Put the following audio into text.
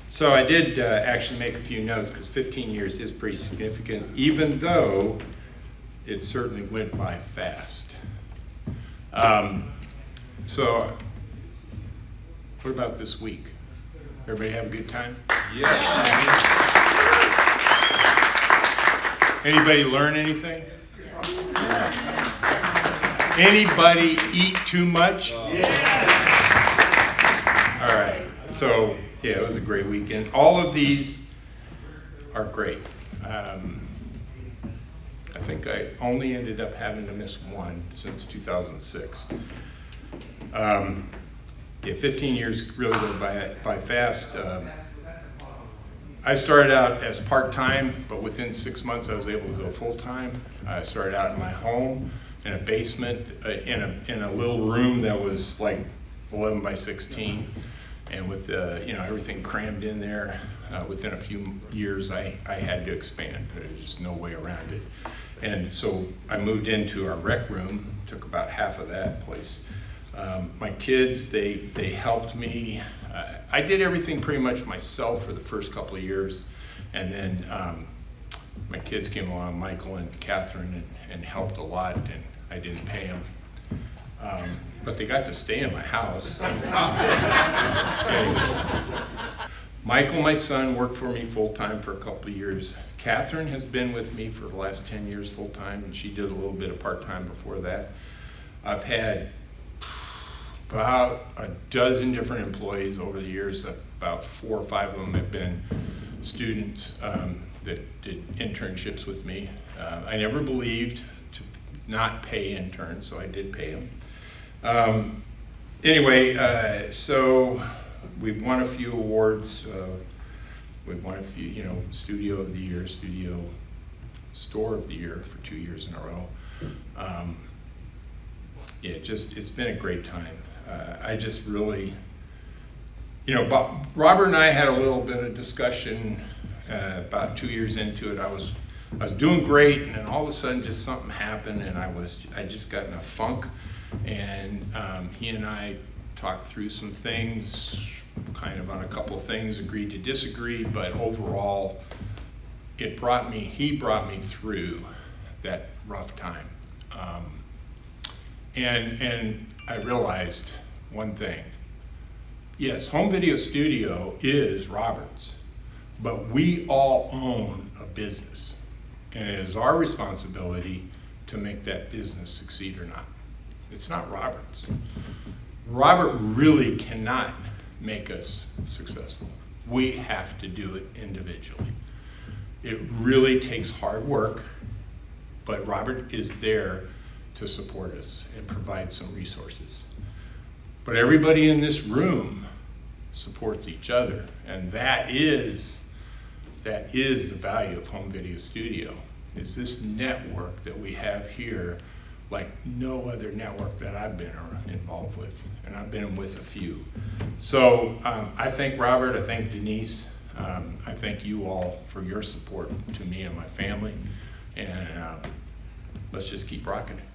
So I did actually make a few notes because 15 years is pretty significant, even though it certainly went by fast. So what about this week? Everybody have a good time? Yes. Anybody learn anything? Anybody eat too much? All right. So yeah, it was a great weekend. All of these are great. I think I only ended up having to miss one since 2006. Yeah, 15 years really go by fast. I started out as part-time, but within 6 months I was able to go full-time. I started out in my home in a basement, in a little room that was like 11 by 16, and with everything crammed in there. Within a few years, I had to expand. There's no way around it. And so I moved into our rec room, took about half of that place. My kids, they helped me. I did everything pretty much myself for the first couple of years, and then my kids came along, Michael and Catherine, and helped a lot, and I didn't pay them. But they got to stay in my house. Anyway. Michael, my son, worked for me full-time for a couple of years. Catherine has been with me for the last 10 years full-time, and she did a little bit of part-time before that. I've had about a dozen different employees over the years. About 4 or 5 of them have been students that did internships with me. I never believed to not pay interns, so I did pay them. So we've won a few awards. We've won a few, Studio of the Year, Studio Store of the Year for 2 years in a row. It's been a great time. I just really, Robert and I had a little bit of discussion about 2 years into it. I was doing great, and then all of a sudden just something happened, and I just got in a funk, and he and I talked through some things, kind of on a couple of things, agreed to disagree, but overall he brought me through that rough time. And I realized one thing. Yes, home video studio is Robert's, but we all own a business, and it is our responsibility to make that business succeed or not. It's not Robert's. Robert really cannot make us successful. We have to do it individually. It really takes hard work, but Robert is there to support us and provide some resources. But everybody in this room supports each other, and that is the value of home video studio, is this network that we have here, like no other network that I've been involved with, and I've been with a few. So I thank Robert, I thank Denise, I thank you all for your support to me and my family, and let's just keep rocking it.